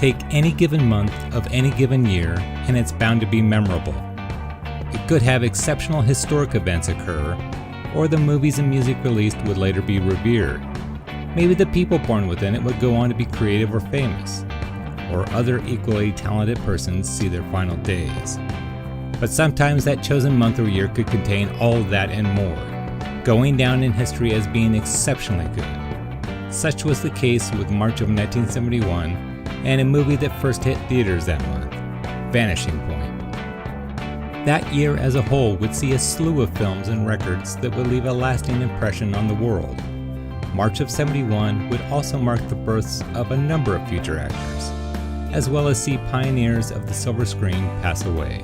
Take any given month of any given year, and it's bound to be memorable. It could have exceptional historic events occur, or the movies and music released would later be revered. Maybe the people born within it would go on to be creative or famous, or other equally talented persons see their final days. But sometimes that chosen month or year could contain all of that and more, going down in history as being exceptionally good. Such was the case with March of 1971 and a movie that first hit theaters that month, Vanishing Point. That year as a whole would see a slew of films and records that would leave a lasting impression on the world. March of 71 would also mark the births of a number of future actors, as well as see pioneers of the silver screen pass away.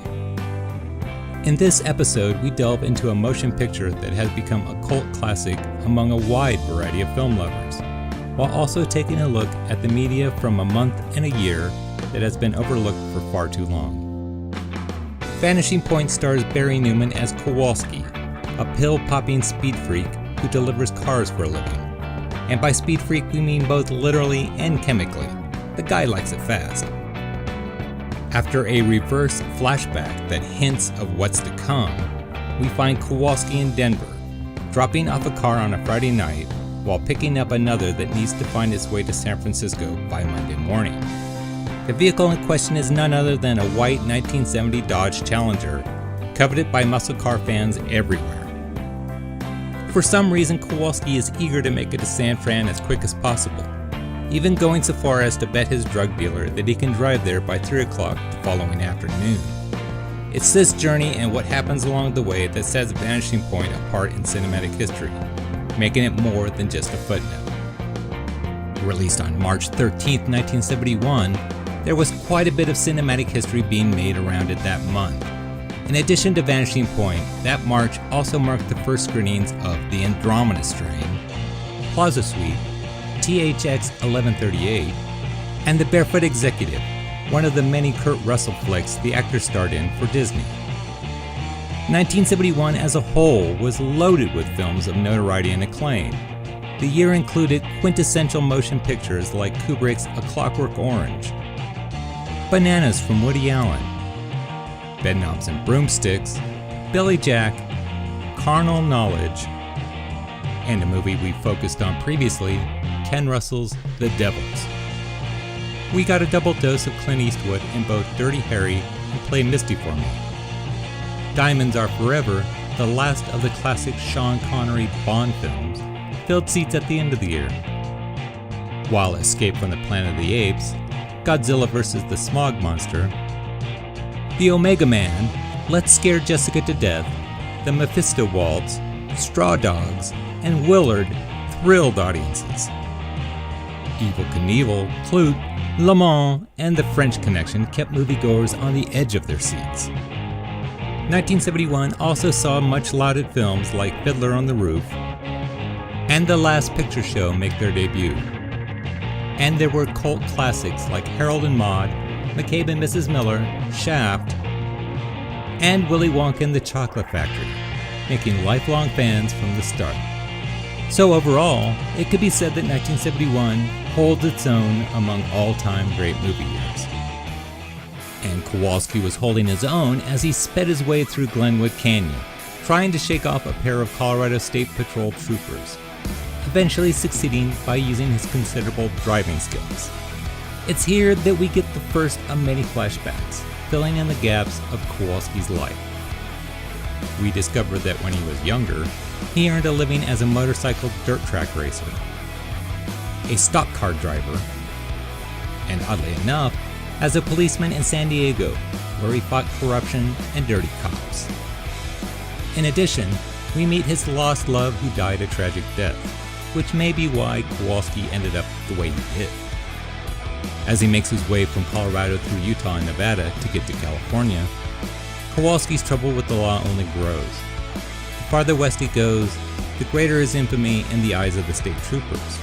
In this episode, we delve into a motion picture that has become a cult classic among a wide variety of film lovers, while also taking a look at the media from a month and a year that has been overlooked for far too long. Vanishing Point stars Barry Newman as Kowalski, a pill-popping speed freak who delivers cars for a living. And by speed freak, we mean both literally and chemically. The guy likes it fast. After a reverse flashback that hints of what's to come, we find Kowalski in Denver, dropping off a car on a Friday night while picking up another that needs to find its way to San Francisco by Monday morning. The vehicle in question is none other than a white 1970 Dodge Challenger, coveted by muscle car fans everywhere. For some reason, Kowalski is eager to make it to San Fran as quick as possible, even going so far as to bet his drug dealer that he can drive there by 3 o'clock the following afternoon. It's this journey and what happens along the way that sets Vanishing Point apart in cinematic history, making it more than just a footnote. Released on March 13, 1971, there was quite a bit of cinematic history being made around it that month. In addition to Vanishing Point, that March also marked the first screenings of The Andromeda Strain, Plaza Suite, THX 1138, and The Barefoot Executive, one of the many Kurt Russell flicks the actor starred in for Disney. 1971 as a whole was loaded with films of notoriety and acclaim. The year included quintessential motion pictures like Kubrick's A Clockwork Orange, Bananas from Woody Allen, Bedknobs and Broomsticks, Billy Jack, Carnal Knowledge, and a movie we focused on previously, Ken Russell's The Devils. We got a double dose of Clint Eastwood in both Dirty Harry and Play Misty for Me. Diamonds Are Forever, the last of the classic Sean Connery Bond films, filled seats at the end of the year. While Escape from the Planet of the Apes, Godzilla vs. the Smog Monster, The Omega Man, Let's Scare Jessica to Death, The Mephisto Waltz, Straw Dogs, and Willard thrilled audiences. Evel Knievel, Clute, Le Mans, and The French Connection kept moviegoers on the edge of their seats. 1971 also saw much lauded films like Fiddler on the Roof and The Last Picture Show make their debut. And there were cult classics like Harold and Maude, McCabe and Mrs. Miller, Shaft, and Willy Wonka and the Chocolate Factory, making lifelong fans from the start. So overall, it could be said that 1971 holds its own among all-time great movie years. And Kowalski was holding his own as he sped his way through Glenwood Canyon, trying to shake off a pair of Colorado State Patrol troopers, eventually succeeding by using his considerable driving skills. It's here that we get the first of many flashbacks, filling in the gaps of Kowalski's life. We discover that when he was younger, he earned a living as a motorcycle dirt track racer, a stock car driver, and oddly enough, as a policeman in San Diego, where he fought corruption and dirty cops. In addition, we meet his lost love who died a tragic death, which may be why Kowalski ended up the way he did. As he makes his way from Colorado through Utah and Nevada to get to California, Kowalski's trouble with the law only grows. The farther west he goes, the greater his infamy in the eyes of the state troopers,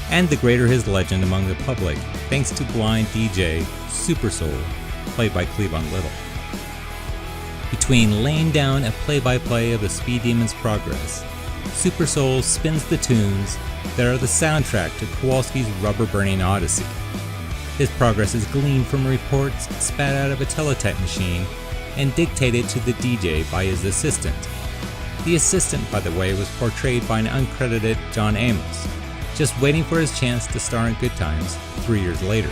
and the greater his legend among the public thanks to blind DJ Super Soul, played by Cleavon Little. Between laying down a play-by-play of the Speed Demon's progress, Super Soul spins the tunes that are the soundtrack to Kowalski's rubber-burning odyssey. His progress is gleaned from reports spat out of a teletype machine and dictated to the DJ by his assistant. The assistant, by the way, was portrayed by an uncredited John Amos, just waiting for his chance to star in Good Times 3 years later.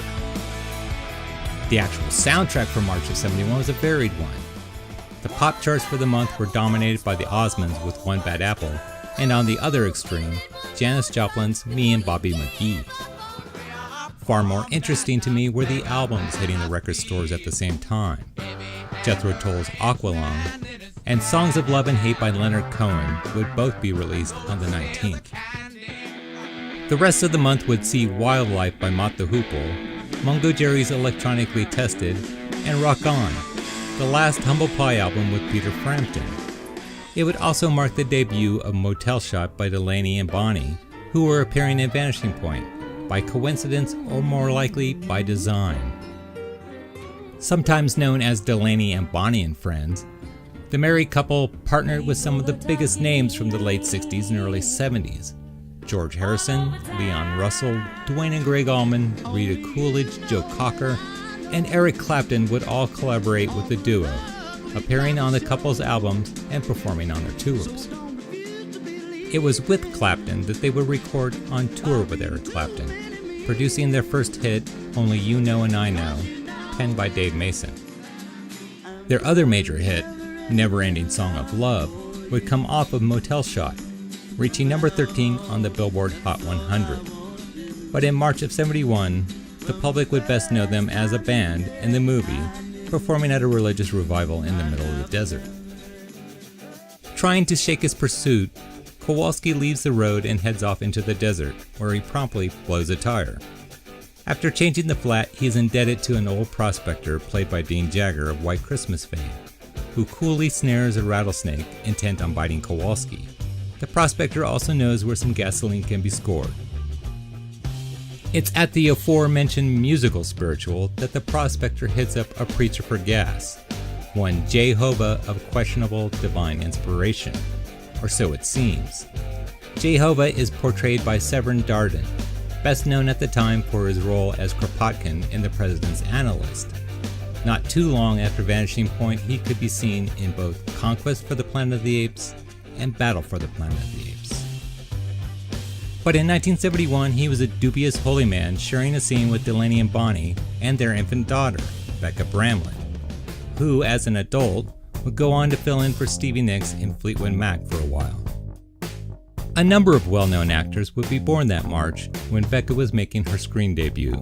The actual soundtrack for March of '71 was a varied one. The pop charts for the month were dominated by the Osmonds with One Bad Apple, and on the other extreme, Janis Joplin's Me and Bobby McGee. Far more interesting to me were the albums hitting the record stores at the same time. Jethro Tull's Aqualung and Songs of Love and Hate by Leonard Cohen would both be released on the 19th. The rest of the month would see Wildlife by Mott the Hoople, Mungo Jerry's Electronically Tested, and Rock On, the last Humble Pie album with Peter Frampton. It would also mark the debut of Motel Shot by Delaney and Bonnie, who were appearing in Vanishing Point, by coincidence or more likely by design. Sometimes known as Delaney and Bonnie and Friends, the married couple partnered with some of the biggest names from the late 60s and early 70s. George Harrison, Leon Russell, Dwayne and Greg Allman, Rita Coolidge, Joe Cocker, and Eric Clapton would all collaborate with the duo, appearing on the couple's albums and performing on their tours. It was with Clapton that they would record on tour with Eric Clapton, producing their first hit, Only You Know and I Know, penned by Dave Mason. Their other major hit, Never Ending Song of Love, would come off of Motel Shot, reaching number 13 on the Billboard Hot 100. But in March of '71, the public would best know them as a band in the movie, performing at a religious revival in the middle of the desert. Trying to shake his pursuit, Kowalski leaves the road and heads off into the desert, where he promptly blows a tire. After changing the flat, he is indebted to an old prospector played by Dean Jagger of White Christmas fame, who coolly snares a rattlesnake intent on biting Kowalski. The prospector also knows where some gasoline can be scored. It's at the aforementioned musical spiritual that the prospector hits up a preacher for gas, one Jehovah of questionable divine inspiration, or so it seems. Jehovah is portrayed by Severin Darden, best known at the time for his role as Kropotkin in The President's Analyst. Not too long after Vanishing Point, he could be seen in both Conquest for the Planet of the Apes and Battle for the Planet of the Apes. But in 1971, he was a dubious holy man sharing a scene with Delaney and Bonnie and their infant daughter, Becca Bramlett, who, as an adult, would go on to fill in for Stevie Nicks in Fleetwood Mac for a while. A number of well-known actors would be born that March when Becca was making her screen debut.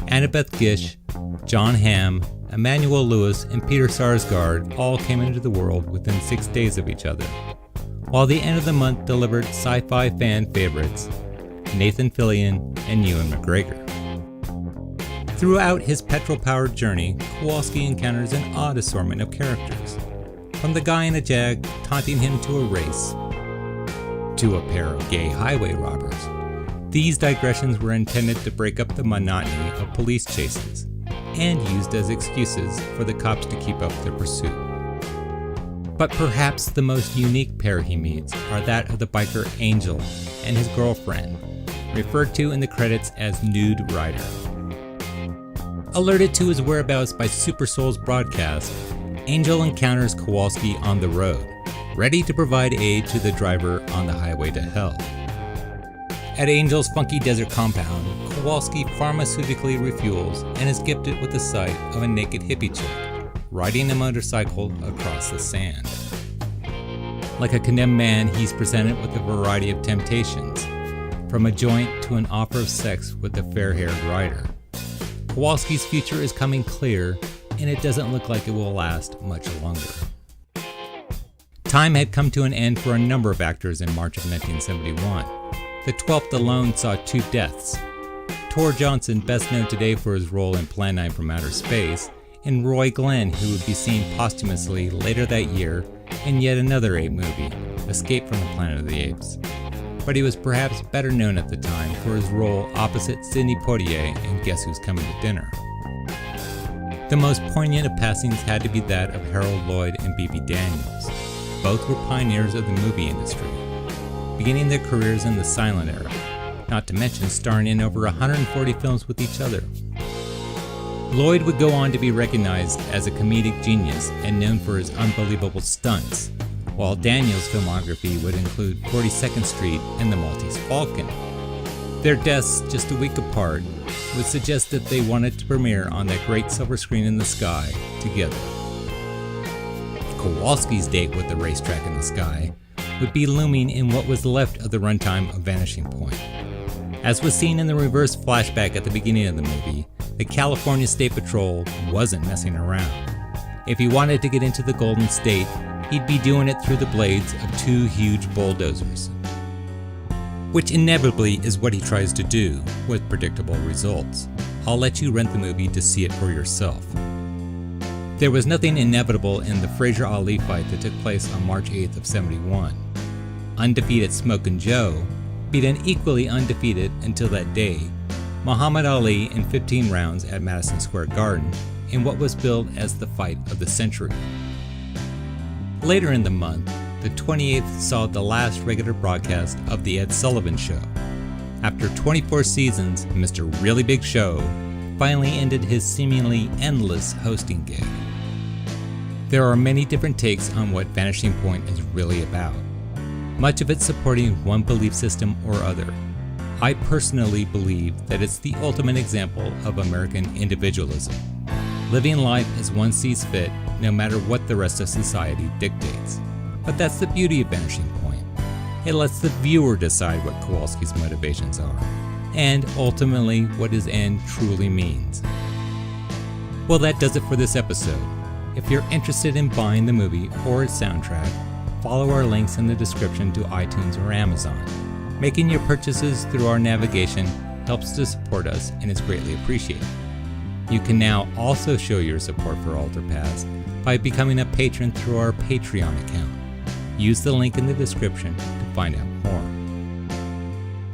Annabeth Gish, John Hamm, Emmanuel Lewis, and Peter Sarsgaard all came into the world within 6 days of each other, while the end of the month delivered sci-fi fan favorites Nathan Fillion and Ewan McGregor. Throughout his petrol-powered journey, Kowalski encounters an odd assortment of characters, from the guy in a Jag taunting him to a race, to a pair of gay highway robbers. These digressions were intended to break up the monotony of police chases, and used as excuses for the cops to keep up their pursuit. But perhaps the most unique pair he meets are that of the biker Angel and his girlfriend, referred to in the credits as Nude Rider. Alerted to his whereabouts by Super Soul's broadcast, Angel encounters Kowalski on the road, ready to provide aid to the driver on the highway to hell. At Angel's funky desert compound, Kowalski pharmaceutically refuels and is gifted with the sight of a naked hippie chick, riding a motorcycle across the sand. Like a condemned man, he's presented with a variety of temptations, from a joint to an offer of sex with a fair-haired rider. Kowalski's future is coming clear, and it doesn't look like it will last much longer. Time had come to an end for a number of actors in March of 1971. The 12th alone saw 2 deaths. Tor Johnson, best known today for his role in Plan 9 from Outer Space, and Roy Glenn, who would be seen posthumously later that year in yet another ape movie, Escape from the Planet of the Apes. But he was perhaps better known at the time for his role opposite Sidney Poitier in Guess Who's Coming to Dinner. The most poignant of passings had to be that of Harold Lloyd and Bebe Daniels. Both were pioneers of the movie industry, beginning their careers in the silent era, not to mention starring in over 140 films with each other. Lloyd would go on to be recognized as a comedic genius and known for his unbelievable stunts, while Daniels' filmography would include 42nd Street and The Maltese Falcon. Their deaths just a week apart would suggest that they wanted to premiere on that great silver screen in the sky together. Kowalski's date with the racetrack in the sky would be looming in what was left of the runtime of Vanishing Point. As was seen in the reverse flashback at the beginning of the movie, the California State Patrol wasn't messing around. If he wanted to get into the Golden State, he'd be doing it through the blades of two huge bulldozers. Which inevitably is what he tries to do, with predictable results. I'll let you rent the movie to see it for yourself. There was nothing inevitable in the Frazier Ali fight that took place on March 8th of '71. Undefeated Smokin' Joe beat an equally undefeated until that day, Muhammad Ali in 15 rounds at Madison Square Garden in what was billed as the fight of the century. Later in the month, the 28th saw the last regular broadcast of The Ed Sullivan Show. After 24 seasons, Mr. Really Big Show finally ended his seemingly endless hosting gig. There are many different takes on what Vanishing Point is really about, much of it supporting one belief system or other. I personally believe that it's the ultimate example of American individualism, living life as one sees fit no matter what the rest of society dictates. But that's the beauty of Vanishing Point. It lets the viewer decide what Kowalski's motivations are, and ultimately what his end truly means. Well, that does it for this episode. If you're interested in buying the movie or its soundtrack, follow our links in the description to iTunes or Amazon. Making your purchases through our navigation helps to support us and is greatly appreciated. You can now also show your support for AlterPast by becoming a patron through our Patreon account. Use the link in the description to find out more.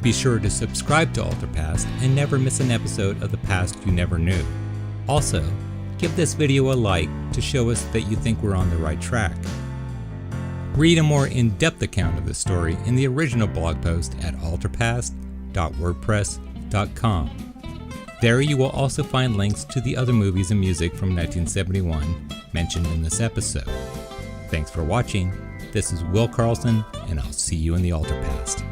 Be sure to subscribe to AlterPast and never miss an episode of the past you never knew. Also, give this video a like to show us that you think we're on the right track. Read a more in-depth account of the story in the original blog post at alterpast.wordpress.com. There you will also find links to the other movies and music from 1971 mentioned in this episode. Thanks for watching. This is Will Carlson, and I'll see you in the AlterPast.